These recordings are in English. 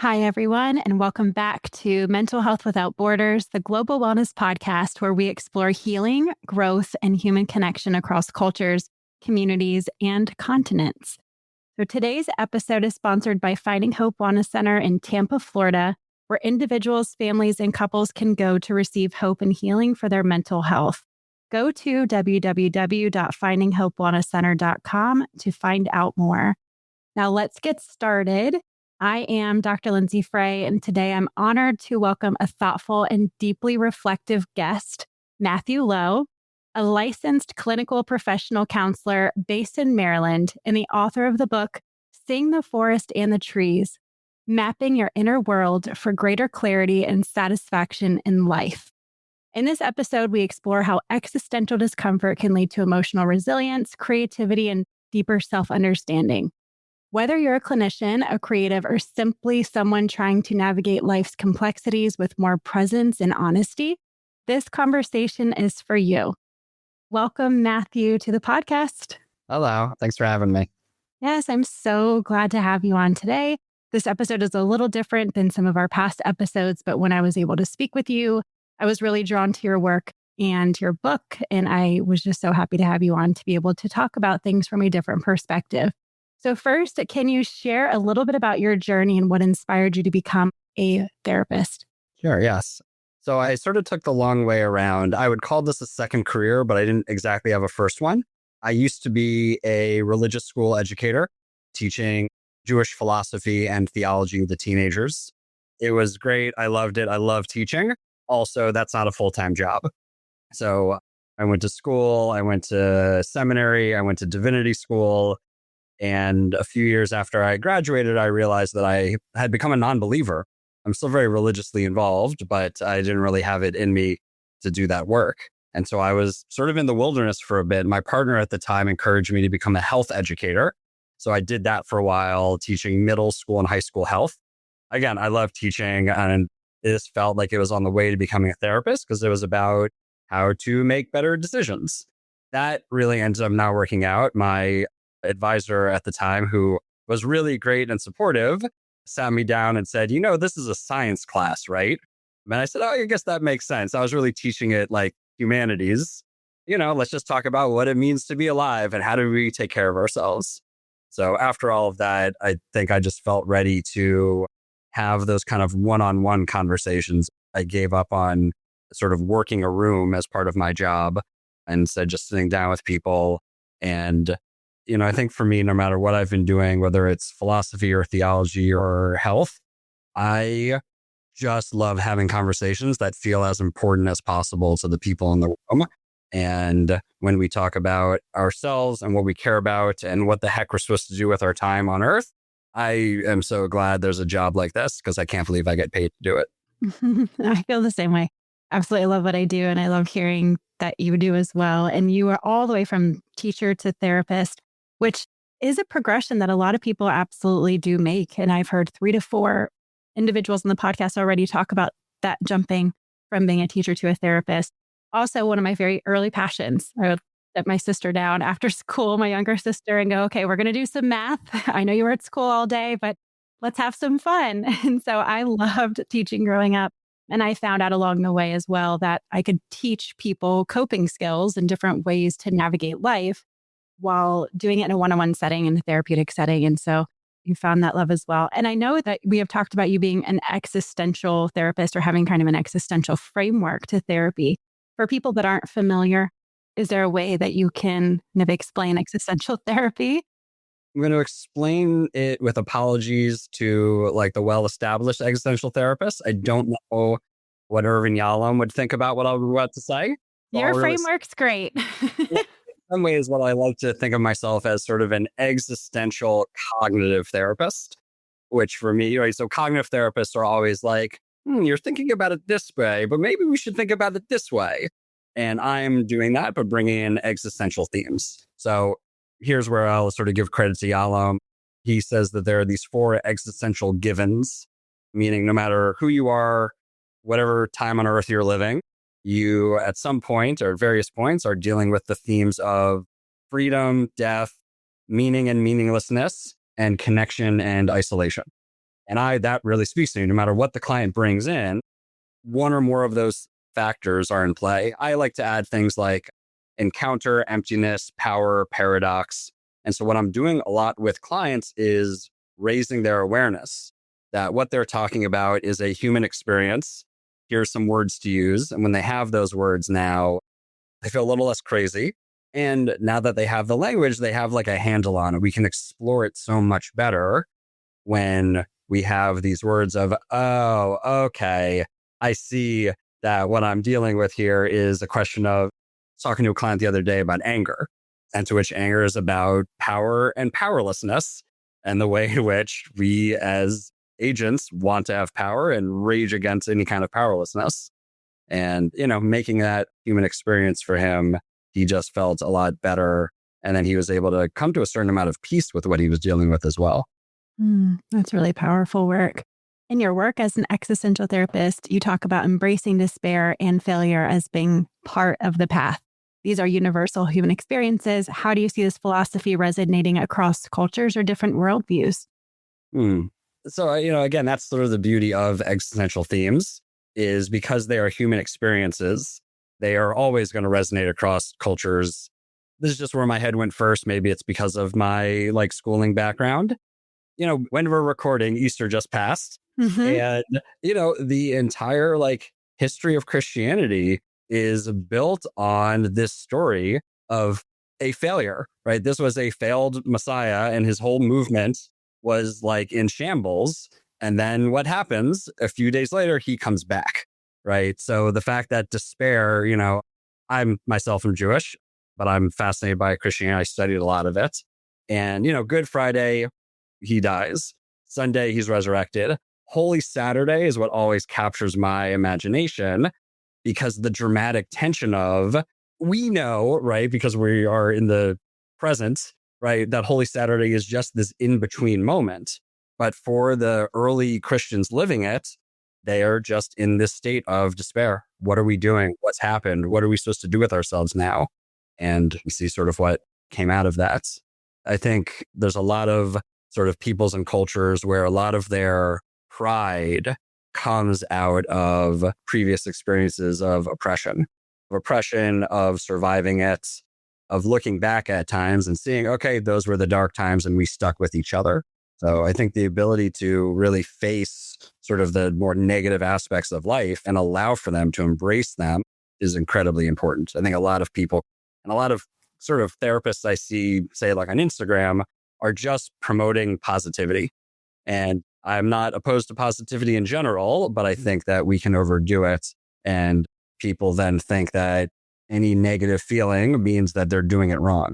Hi, everyone, and welcome back to Mental Health Without Borders, the global wellness podcast where we explore healing, growth, and human connection across cultures, communities, and continents. So today's episode is sponsored by Finding Hope Wellness Center in Tampa, Florida, where individuals, families, and couples can go to receive hope and healing for their mental health. Go to www.findinghopewellnesscenter.com to find out more. Now let's get started. I am Dr. Lindsay Frey, and today I'm honored to welcome a thoughtful and deeply reflective guest, Matthew Lowe, a licensed clinical professional counselor based in Maryland and the author of the book, Seeing the Forest and the Trees, Mapping Your Inner World for Greater Clarity and Satisfaction in Life. In this episode, we explore how existential discomfort can lead to emotional resilience, creativity, and deeper self-understanding. Whether you're a clinician, a creative, or simply someone trying to navigate life's complexities with more presence and honesty, this conversation is for you. Welcome, Matthew, to the podcast. Hello. Thanks for having me. Yes, I'm so glad to have you on today. This episode is a little different than some of our past episodes, but when I was able to speak with you, I was really drawn to your work and your book, and I was just so happy to have you on to be able to talk about things from a different perspective. So first, can you share a little bit about your journey and what inspired you to become a therapist? Sure. Yes. So I sort of took the long way around. I would call this a second career, but I didn't exactly have a first one. I used to be a religious school educator teaching Jewish philosophy and theology to teenagers. It was great. I loved it. I love teaching. Also, that's not a full-time job. So I went to school, I went to seminary, I went to divinity school. And a few years after I graduated, I realized that I had become a non-believer. I'm still very religiously involved, but I didn't really have it in me to do that work. And so I was sort of in the wilderness for a bit. My partner at the time encouraged me to become a health educator. So I did that for a while, teaching middle school and high school health. Again, I love teaching, and this felt like it was on the way to becoming a therapist because it was about how to make better decisions. That really ended up not working out. My advisor at the time, who was really great and supportive, sat me down and said, this is a science class, right? And I said, oh, I guess that makes sense. I was really teaching it like humanities. Let's just talk about what it means to be alive and how do we take care of ourselves. So after all of that, I think I just felt ready to have those kind of one-on-one conversations. I gave up on sort of working a room as part of my job and said just sitting down with people. And I think for me, no matter what I've been doing, whether it's philosophy or theology or health, I just love having conversations that feel as important as possible to the people in the room. And when we talk about ourselves and what we care about and what the heck we're supposed to do with our time on earth, I am so glad there's a job like this because I can't believe I get paid to do it. I feel the same way. Absolutely love what I do. And I love hearing that you do as well. And you are all the way from teacher to therapist, which is a progression that a lot of people absolutely do make. And I've heard 3 to 4 individuals in the podcast already talk about that jumping from being a teacher to a therapist. Also, one of my very early passions, I would let my sister down after school, my younger sister, and go, okay, we're going to do some math. I know you were at school all day, but let's have some fun. And so I loved teaching growing up. And I found out along the way as well that I could teach people coping skills and different ways to navigate life while doing it in a one-on-one setting, in a therapeutic setting. And so you found that love as well. And I know that we have talked about you being an existential therapist or having kind of an existential framework to therapy. For people that aren't familiar, is there a way that you can kind of explain existential therapy? I'm going to explain it with apologies to like the well-established existential therapists. I don't know what Irvin Yalom would think about what I'm about to say. Your framework's great. In some ways, what I like to think of myself as sort of an existential cognitive therapist, which for me, right, so cognitive therapists are always like, you're thinking about it this way, but maybe we should think about it this way. And I'm doing that, but bringing in existential themes. So here's where I'll sort of give credit to Yalom. He says that there are these 4 existential givens, meaning no matter who you are, whatever time on earth you're living, you at some point or various points are dealing with the themes of freedom, death, meaning and meaninglessness, and connection and isolation. And that really speaks to me. No matter what the client brings in, one or more of those factors are in play. I like to add things like encounter, emptiness, power, paradox. And so what I'm doing a lot with clients is raising their awareness that what they're talking about is a human experience. Here's some words to use. And when they have those words now, they feel a little less crazy. And now that they have the language, they have like a handle on it. We can explore it so much better when we have these words of, oh, okay, I see that what I'm dealing with here is a question of talking to a client the other day about anger, and to which anger is about power and powerlessness, and the way in which we as agents want to have power and rage against any kind of powerlessness. And, making that human experience for him, he just felt a lot better. And then he was able to come to a certain amount of peace with what he was dealing with as well. That's really powerful work. In your work as an existential therapist, you talk about embracing despair and failure as being part of the path. These are universal human experiences. How do you see this philosophy resonating across cultures or different worldviews? So, again, that's sort of the beauty of existential themes, is because they are human experiences, they are always going to resonate across cultures. This is just where my head went first. Maybe it's because of my schooling background. When we're recording, Easter just passed. Mm-hmm. And, the entire history of Christianity is built on this story of a failure, right? This was a failed Messiah, and his whole movement was in shambles. And then what happens a few days later, he comes back, right? So the fact that despair, I'm myself am Jewish, but I'm fascinated by Christianity. I studied a lot of it. And, Good Friday, he dies. Sunday, he's resurrected. Holy Saturday is what always captures my imagination, because the dramatic tension of, we know, right, because we are in the present, right, that Holy Saturday is just this in-between moment. But for the early Christians living it, they are just in this state of despair. What are we doing? What's happened? What are we supposed to do with ourselves now? And we see sort of what came out of that. I think there's a lot of sort of peoples and cultures where a lot of their pride comes out of previous experiences of oppression, of surviving it, of looking back at times and seeing, okay, those were the dark times and we stuck with each other. So I think the ability to really face sort of the more negative aspects of life and allow for them to embrace them is incredibly important. I think a lot of people and a lot of sort of therapists I see, say on Instagram, are just promoting positivity. And I'm not opposed to positivity in general, but I think that we can overdo it. And people then think that any negative feeling means that they're doing it wrong.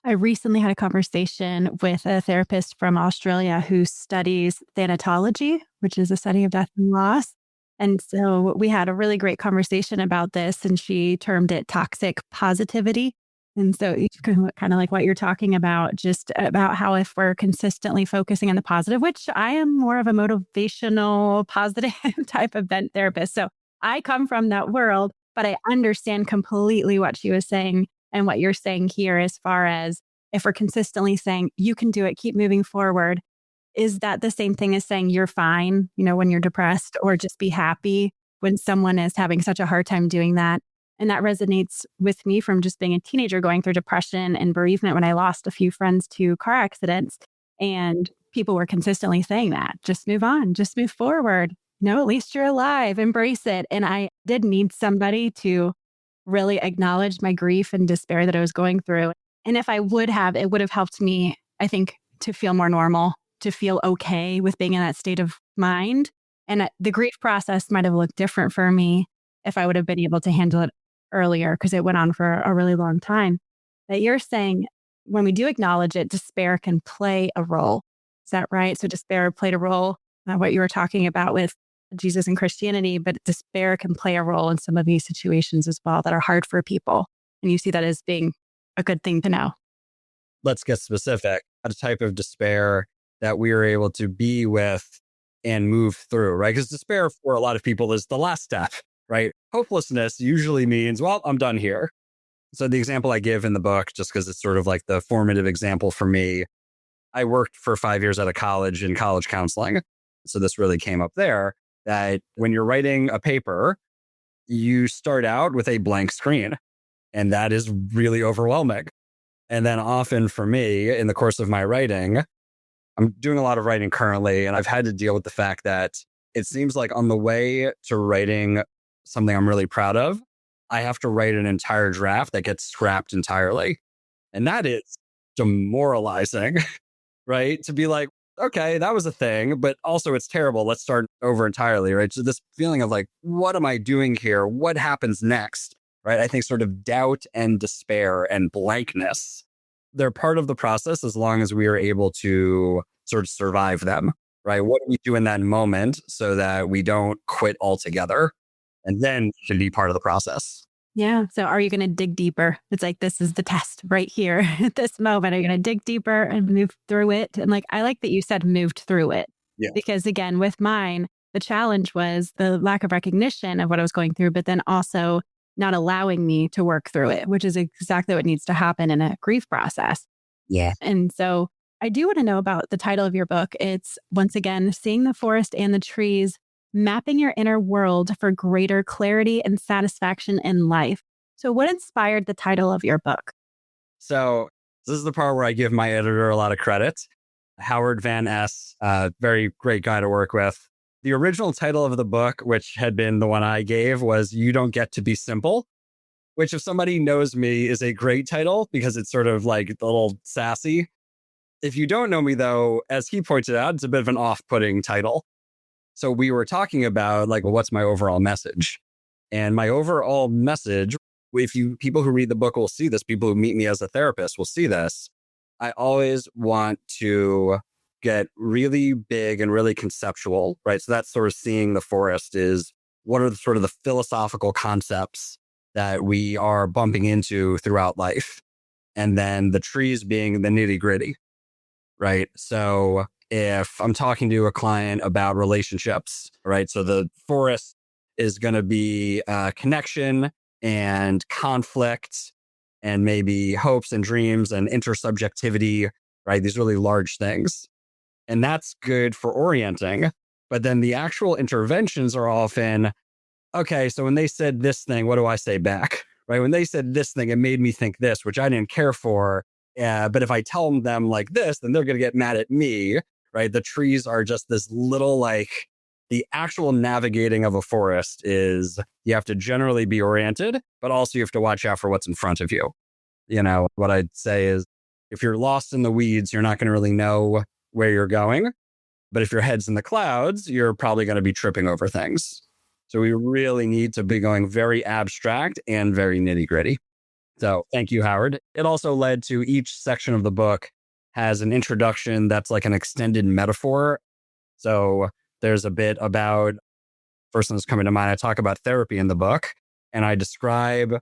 I recently had a conversation with a therapist from Australia who studies thanatology, which is a study of death and loss. And so we had a really great conversation about this, and she termed it toxic positivity. And so it's kind of like what you're talking about, just about how if we're consistently focusing on the positive, which I am more of a motivational, positive type of bent therapist. So I come from that world, but I understand completely what she was saying and what you're saying here, as far as if we're consistently saying, you can do it, keep moving forward. Is that the same thing as saying you're fine, when you're depressed, or just be happy when someone is having such a hard time doing that? And that resonates with me from just being a teenager going through depression and bereavement when I lost a few friends to car accidents. And people were consistently saying that, just move on, just move forward. At least you're alive, embrace it. And I did need somebody to really acknowledge my grief and despair that I was going through. And if I would have, it would have helped me, I think, to feel more normal, to feel okay with being in that state of mind. And the grief process might have looked different for me if I would have been able to handle it earlier, because it went on for a really long time. That you're saying when we do acknowledge it, despair can play a role. Is that right? So despair played a role, what you were talking about with Jesus and Christianity, but despair can play a role in some of these situations as well that are hard for people. And you see that as being a good thing to know. Let's get specific. A type of despair that we are able to be with and move through, right? Because despair for a lot of people is the last step, right? Hopelessness usually means, well, I'm done here. So the example I give in the book, just because it's sort of like the formative example for me, I worked for 5 years at a college in college counseling. So this really came up there, that when you're writing a paper, you start out with a blank screen, and that is really overwhelming. And then often for me, in the course of my writing, I'm doing a lot of writing currently, and I've had to deal with the fact that it seems like on the way to writing something I'm really proud of, I have to write an entire draft that gets scrapped entirely. And that is demoralizing, right? To be like, okay, that was a thing, but also it's terrible. Let's start over entirely, right? So this feeling of like, what am I doing here? What happens next? Right? I think sort of doubt and despair and blankness, they're part of the process as long as we are able to sort of survive them, right? What do we do in that moment so that we don't quit altogether? And then it should be part of the process. Yeah. So are you going to dig deeper? It's like, this is the test right here at this moment. Are you going to dig deeper and move through it? And like, I like that you said moved through it. Yeah. Because again, with mine, the challenge was the lack of recognition of what I was going through, but then also not allowing me to work through it, which is exactly what needs to happen in a grief process. Yeah. And so I do want to know about the title of your book. It's once again, Seeing the Forest and the Trees, Mapping Your Inner World for Greater Clarity and Satisfaction in Life. So what inspired the title of your book? So this is the part where I give my editor a lot of credit. Howard Van S., very great guy to work with. The original title of the book, which had been the one I gave, was You Don't Get to Be Simple, which if somebody knows me is a great title because it's sort of like a little sassy. If you don't know me though, as he pointed out, it's a bit of an off-putting title. So we were talking about like, well, what's my overall message? And my overall message, if you people who read the book will see this, people who meet me as a therapist will see this. I always want to get really big and really conceptual, right? So that's sort of seeing the forest is what are the sort of the philosophical concepts that we are bumping into throughout life. And then the trees being the nitty gritty, right? So if I'm talking to a client about relationships, right? So the forest is going to be connection and conflict and maybe hopes and dreams and intersubjectivity, right? These really large things. And that's good for orienting. But then the actual interventions are often, okay, so when they said this thing, what do I say back? Right? When they said this thing, it made me think this, which I didn't care for. But if I tell them like this, then they're going to get mad at me, right? The trees are just this little like the actual navigating of a forest is you have to generally be oriented, but also you have to watch out for what's in front of you. You know, what I'd say is if you're lost in the weeds, you're not going to really know where you're going. But if your head's in the clouds, you're probably going to be tripping over things. So we really need to be going very abstract and very nitty gritty. So thank you, Howard. It also led to each section of the book has an introduction that's like an extended metaphor. So there's a bit about, first one that's coming to mind, I talk about therapy in the book, and I describe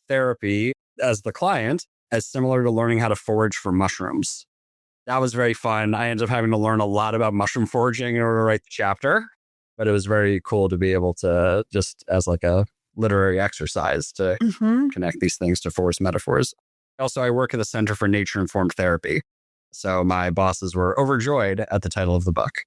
therapy as the client as similar to learning how to forage for mushrooms. That was very fun. I ended up having to learn a lot about mushroom foraging in order to write the chapter, but it was very cool to be able to just as like a literary exercise to connect these things to forest metaphors. Also, I work at the Center for Nature Informed Therapy. So my bosses were overjoyed at the title of the book.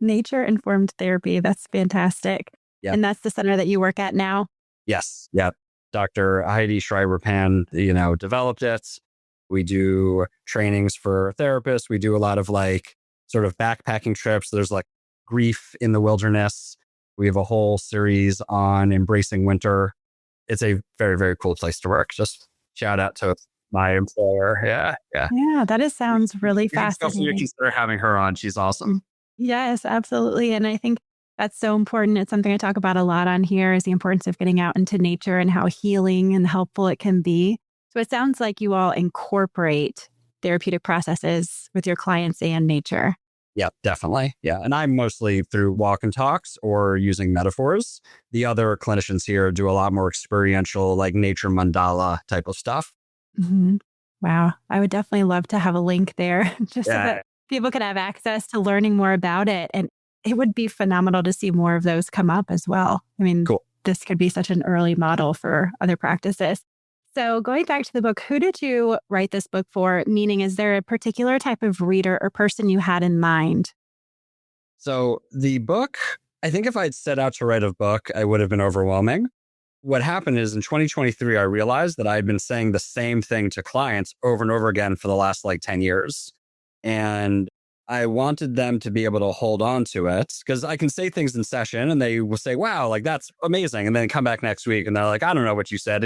Nature informed therapy. That's fantastic. Yeah. And that's the center that you work at now? Yes. Yeah. Dr. Heidi Schreiber-Pan, developed it. We do trainings for therapists. We do a lot of like sort of backpacking trips. There's like grief in the wilderness. We have a whole series on embracing winter. It's a very, very cool place to work. Just shout out to my employer. Yeah. Yeah. Yeah, that sounds really You fascinating. consider having her on. She's awesome. Yes, absolutely. And I think that's so important. It's something I talk about a lot on here is the importance of getting out into nature and how healing and helpful it can be. So it sounds like you all incorporate therapeutic processes with your clients and nature. Yeah, definitely. Yeah. And I'm mostly through walk and talks or using metaphors. The other clinicians here do a lot more experiential, like nature mandala type of stuff. Mhm. Wow. I would definitely love to have a link there just so Yeah. that people could have access to learning more about it. And it would be phenomenal to see more of those come up as well. I mean, Cool. this could be such an early model for other practices. So going back to the book, who did you write this book for? Meaning, is there a particular type of reader or person you had in mind? So the book, I think if I'd set out to write a book, I would have been overwhelming. What happened is in 2023, I realized that I'd been saying the same thing to clients over and over again for the last like 10 years. And I wanted them to be able to hold on to it because I can say things in session and they will say, wow, like that's amazing. And then come back next week and they're like, I don't know what you said.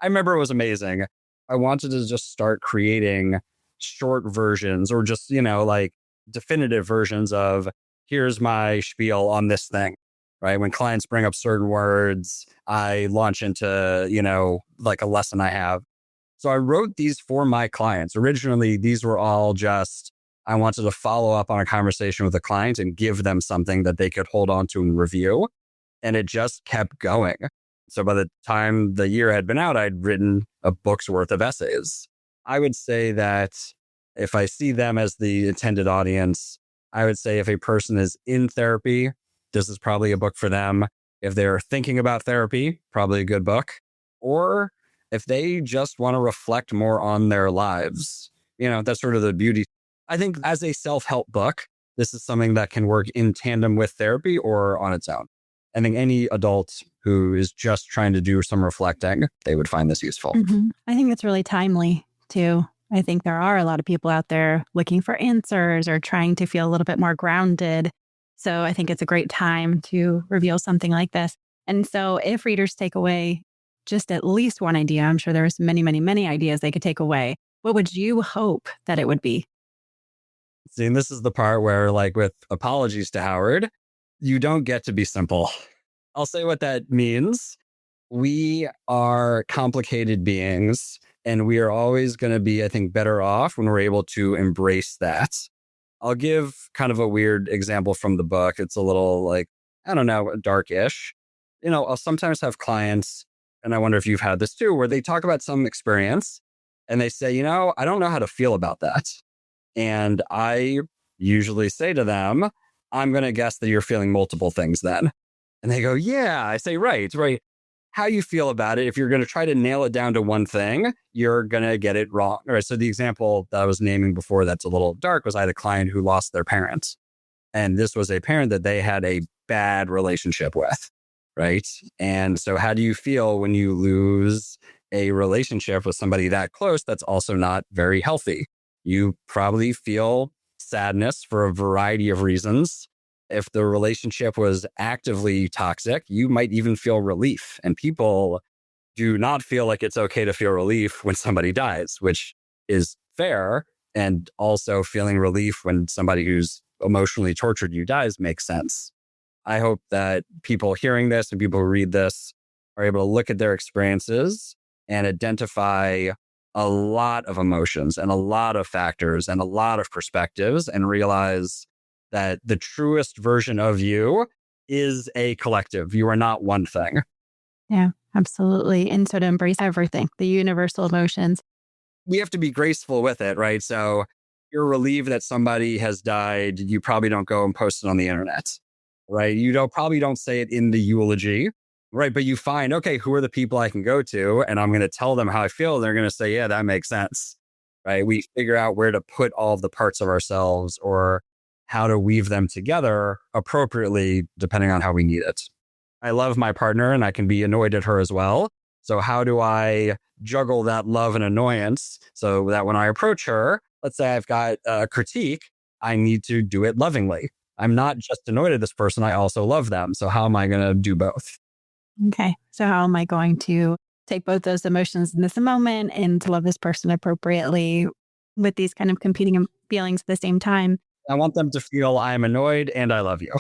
I remember it was amazing. I wanted to just start creating short versions or just, like definitive versions of here's my spiel on this thing, right? When clients bring up certain words, I launch into, like a lesson I have. So I wrote these for my clients. Originally, these were all just, I wanted to follow up on a conversation with a client and give them something that they could hold on to and review. And it just kept going. So by the time the year had been out, I'd written a book's worth of essays. I would say that if I see them as the intended audience, I would say if a person is in therapy, this is probably a book for them. If they're thinking about therapy, probably a good book. Or if they just want to reflect more on their lives, that's sort of the beauty. I think as a self-help book, this is something that can work in tandem with therapy or on its own. I think any adult who is just trying to do some reflecting, they would find this useful. Mm-hmm. I think it's really timely too. I think there are a lot of people out there looking for answers or trying to feel a little bit more grounded. So I think it's a great time to reveal something like this. And so if readers take away just at least one idea, I'm sure there's many, many, many ideas they could take away. What would you hope that it would be? See, and this is the part where, like, with apologies to Howard, you don't get to be simple. I'll say what that means. We are complicated beings, and we are always going to be, I think, better off when we're able to embrace that. I'll give kind of a weird example from the book. It's a little like, I don't know, dark-ish. I'll sometimes have clients, and I wonder if you've had this too, where they talk about some experience and they say, I don't know how to feel about that. And I usually say to them, I'm going to guess that you're feeling multiple things then. And they go, yeah. I say, right. How you feel about it, if you're going to try to nail it down to one thing, you're going to get it wrong. All right. So the example that I was naming before that's a little dark was I had a client who lost their parents. And this was a parent that they had a bad relationship with. Right. And so how do you feel when you lose a relationship with somebody that close that's also not very healthy? You probably feel sadness for a variety of reasons. If the relationship was actively toxic, you might even feel relief. And people do not feel like it's okay to feel relief when somebody dies, which is fair. And also feeling relief when somebody who's emotionally tortured you dies makes sense. I hope that people hearing this and people who read this are able to look at their experiences and identify a lot of emotions and a lot of factors and a lot of perspectives and realize that the truest version of you is a collective. You are not one thing. Yeah, absolutely. And so to embrace everything, the universal emotions. We have to be graceful with it, right? So you're relieved that somebody has died. You probably don't go and post it on the internet, right? Probably don't say it in the eulogy, right? But you find, okay, who are the people I can go to? And I'm going to tell them how I feel. And they're going to say, yeah, that makes sense, right? We figure out where to put all of the parts of ourselves or how to weave them together appropriately, depending on how we need it. I love my partner and I can be annoyed at her as well. So how do I juggle that love and annoyance so that when I approach her, let's say I've got a critique, I need to do it lovingly. I'm not just annoyed at this person, I also love them. So how am I going to do both? Okay. So how am I going to take both those emotions in this moment and to love this person appropriately with these kind of competing feelings at the same time? I want them to feel I'm annoyed and I love you.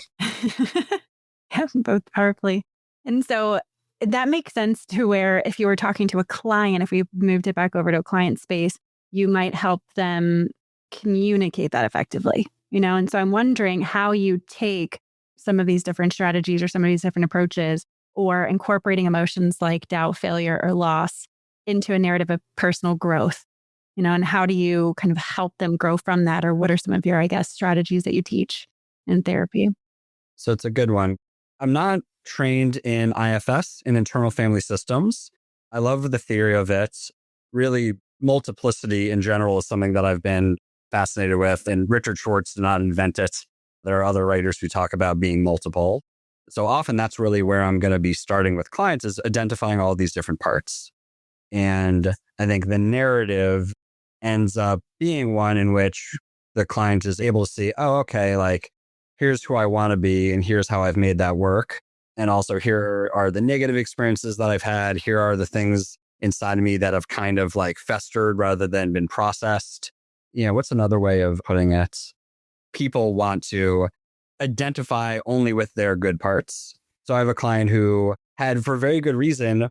Yeah, both powerfully. And so that makes sense to where if you were talking to a client, if we moved it back over to a client space, you might help them communicate that effectively, And so I'm wondering how you take some of these different strategies or some of these different approaches or incorporating emotions like doubt, failure, or loss into a narrative of personal growth, and how do you kind of help them grow from that? Or what are some of your, I guess, strategies that you teach in therapy? So it's a good one. I'm not trained in IFS, in internal family systems. I love the theory of it. Really, multiplicity in general is something that I've been fascinated with. And Richard Schwartz did not invent it. There are other writers who talk about being multiple. So often that's really where I'm going to be starting with clients, is identifying all these different parts. And I think the narrative ends up being one in which the client is able to see, oh, okay, like here's who I want to be and here's how I've made that work. And also here are the negative experiences that I've had. Here are the things inside of me that have kind of like festered rather than been processed. What's another way of putting it? People want to identify only with their good parts. So I have a client who had, for very good reason,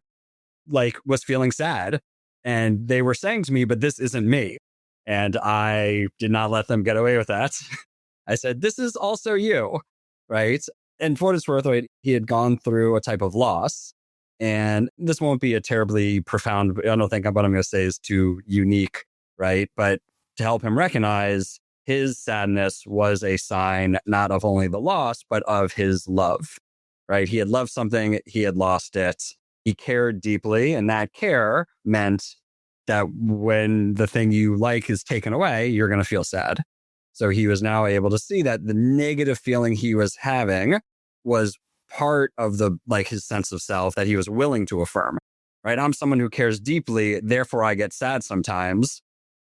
like was feeling sad. And they were saying to me, but this isn't me. And I did not let them get away with that. I said, this is also you, right? And for what it's worth, he had gone through a type of loss. And this won't be a terribly profound, I don't think what I'm going to say is too unique, right? But to help him recognize his sadness was a sign not of only the loss, but of his love, right? He had loved something, he had lost it. He cared deeply, and that care meant that when the thing you like is taken away, you're going to feel sad. So he was now able to see that the negative feeling he was having was part of his sense of self that he was willing to affirm, right? I'm someone who cares deeply, therefore I get sad sometimes.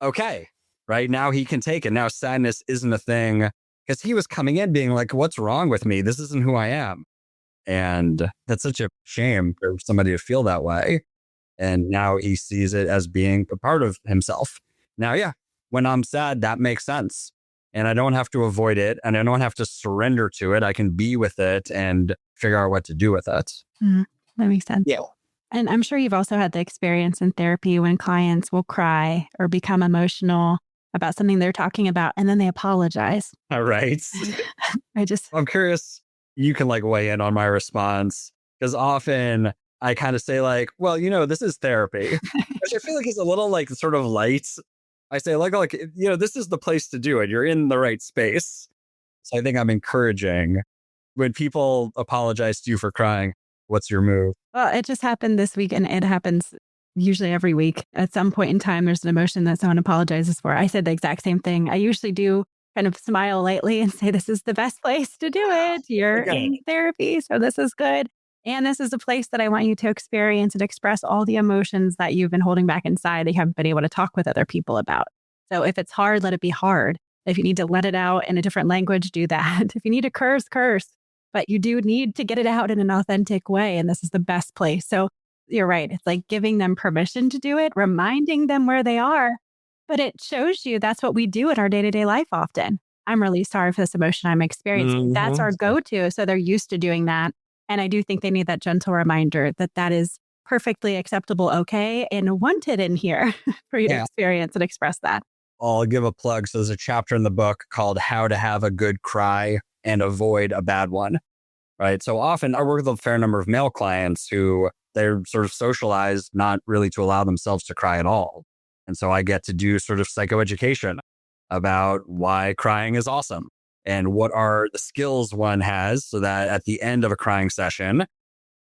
Okay, right? Now he can take it. Now sadness isn't a thing, because he was coming in being like, what's wrong with me? This isn't who I am. And that's such a shame for somebody to feel that way. And now he sees it as being a part of himself. Now, yeah, when I'm sad, that makes sense. And I don't have to avoid it. And I don't have to surrender to it. I can be with it and figure out what to do with it. That makes sense. Yeah. And I'm sure you've also had the experience in therapy when clients will cry or become emotional about something they're talking about, and then they apologize. All right. I'm curious, you can weigh in on my response, because often I kind of say well, this is therapy, which I feel like is a little sort of light. I say this is the place to do it. You're in the right space. So I think I'm encouraging when people apologize to you for crying. What's your move? Well, it just happened this week, and it happens usually every week. At some point in time, there's an emotion that someone apologizes for. I said the exact same thing. I usually do kind of smile lightly and say, this is the best place to do it. You're in therapy, so this is good. And this is a place that I want you to experience and express all the emotions that you've been holding back inside that you haven't been able to talk with other people about. So if it's hard, let it be hard. If you need to let it out in a different language, do that. If you need to curse, curse. But you do need to get it out in an authentic way. And this is the best place. So you're right. It's like giving them permission to do it, reminding them where they are. But it shows you that's what we do in our day-to-day life often. I'm really sorry for this emotion I'm experiencing. Mm-hmm. That's our go-to. So they're used to doing that. And I do think they need that gentle reminder that that is perfectly acceptable, okay, and wanted in here for you to experience and express that. I'll give a plug. So there's a chapter in the book called How to Have a Good Cry and Avoid a Bad One, right? So often I work with a fair number of male clients who they're sort of socialized not really to allow themselves to cry at all. And so I get to do sort of psychoeducation about why crying is awesome and what are the skills one has so that at the end of a crying session,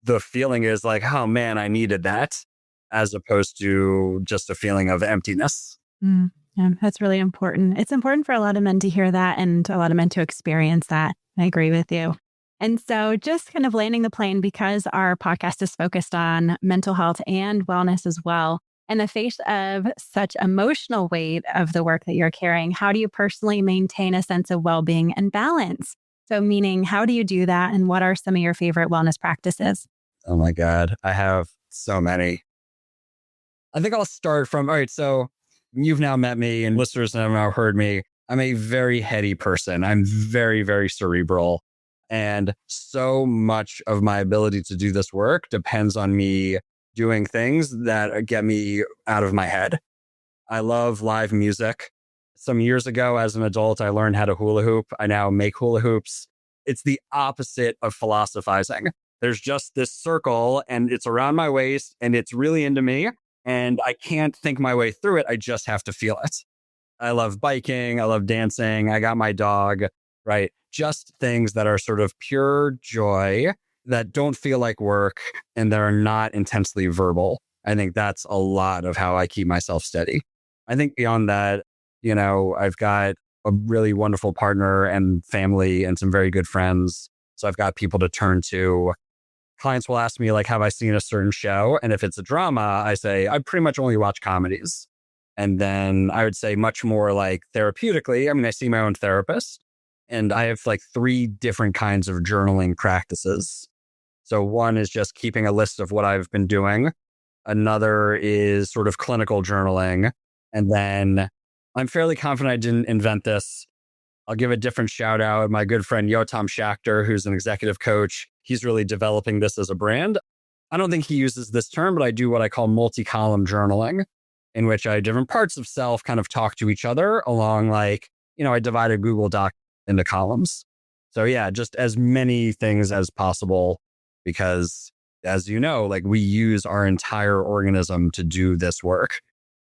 the feeling is like, oh man, I needed that, as opposed to just a feeling of emptiness. Yeah, that's really important. It's important for a lot of men to hear that and a lot of men to experience that. I agree with you. And so just kind of landing the plane, because our podcast is focused on mental health and wellness as well. In the face of such emotional weight of the work that you're carrying, how do you personally maintain a sense of well-being and balance? So meaning, how do you do that? And what are some of your favorite wellness practices? Oh my God, I have so many. I think I'll start from, all right, so you've now met me and listeners have now heard me. I'm a very heady person. I'm very, very cerebral. And so much of my ability to do this work depends on me doing things that get me out of my head. I love live music. Some years ago, as an adult, I learned how to hula hoop. I now make hula hoops. It's the opposite of philosophizing. There's just this circle and it's around my waist and it's really into me. And I can't think my way through it. I just have to feel it. I love biking. I love dancing. I got my dog, right? Just things that are sort of pure joy that don't feel like work and that are not intensely verbal. I think that's a lot of how I keep myself steady. I think beyond that, I've got a really wonderful partner and family and some very good friends. So I've got people to turn to. Clients will ask me, like, have I seen a certain show? And if it's a drama, I say, I pretty much only watch comedies. And then I would say much more like therapeutically, I mean, I see my own therapist and I have like 3 different kinds of journaling practices. So one is just keeping a list of what I've been doing. Another is sort of clinical journaling. And then I'm fairly confident I didn't invent this. I'll give a different shout out. My good friend Yotam Shachter, who's an executive coach, he's really developing this as a brand. I don't think he uses this term, but I do what I call multi-column journaling, in which I different parts of self kind of talk to each other along like, I divide a Google Doc into columns. So yeah, just as many things as possible, because as you know, like we use our entire organism to do this work.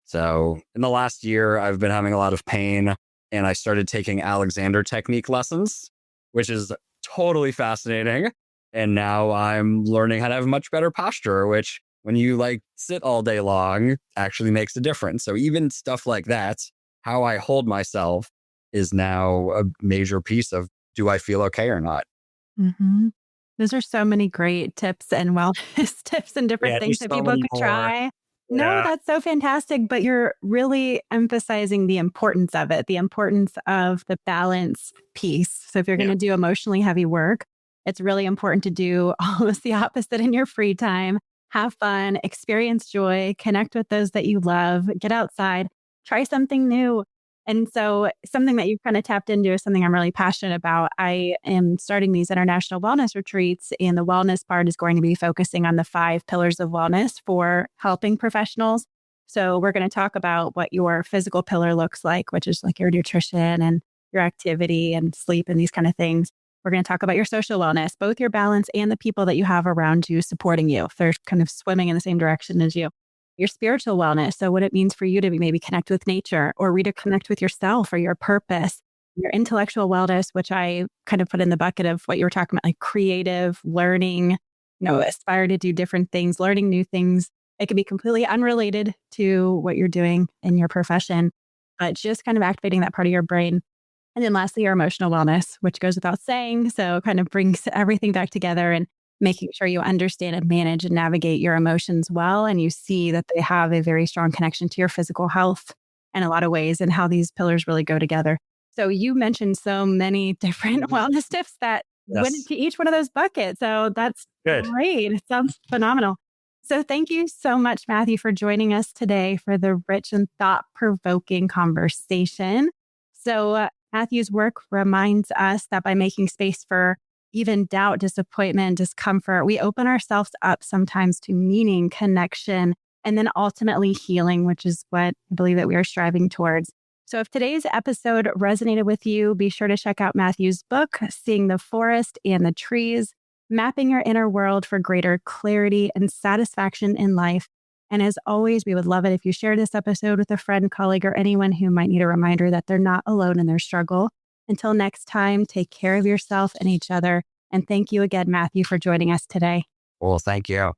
So in the last year, I've been having a lot of pain and I started taking Alexander technique lessons, which is totally fascinating. And now I'm learning how to have much better posture, which when you like sit all day long actually makes a difference. So even stuff like that, how I hold myself is now a major piece of, do I feel okay or not? Mm-hmm. Those are so many great tips and wellness tips and different Yeah, things there's that so people many could more. try. No, Yeah. that's so fantastic. But you're really emphasizing the importance of it, the importance of the balance piece. So if you're going Yeah. to do emotionally heavy work, it's really important to do almost the opposite in your free time. Have fun, experience joy, connect with those that you love, get outside, try something new. And so, something that you've kind of tapped into is something I'm really passionate about. I am starting these international wellness retreats, and the wellness part is going to be focusing on the 5 pillars of wellness for helping professionals. So, we're going to talk about what your physical pillar looks like, which is like your nutrition and your activity and sleep and these kind of things. We're going to talk about your social wellness, both your balance and the people that you have around you supporting you. If they're kind of swimming in the same direction as you, your spiritual wellness. So, what it means for you to maybe connect with nature or reconnect with yourself or your purpose, your intellectual wellness, which I kind of put in the bucket of what you were talking about, like creative learning, aspire to do different things, learning new things. It can be completely unrelated to what you're doing in your profession, but just kind of activating that part of your brain. And then lastly, your emotional wellness, which goes without saying. So kind of brings everything back together and making sure you understand and manage and navigate your emotions well. And you see that they have a very strong connection to your physical health in a lot of ways and how these pillars really go together. So you mentioned so many different Mhm. wellness tips that went Yes. into each one of those buckets. So that's Good. great. It sounds phenomenal. So thank you so much, Matthew, for joining us today for the rich and thought provoking conversation. So Matthew's work reminds us that by making space for even doubt, disappointment, discomfort, we open ourselves up sometimes to meaning, connection, and then ultimately healing, which is what I believe that we are striving towards. So if today's episode resonated with you, be sure to check out Matthew's book, Seeing the Forest and the Trees, Mapping Your Inner World for Greater Clarity and Satisfaction in Life. And as always, we would love it if you share this episode with a friend, colleague, or anyone who might need a reminder that they're not alone in their struggle. Until next time, take care of yourself and each other. And thank you again, Matthew, for joining us today. Well, thank you.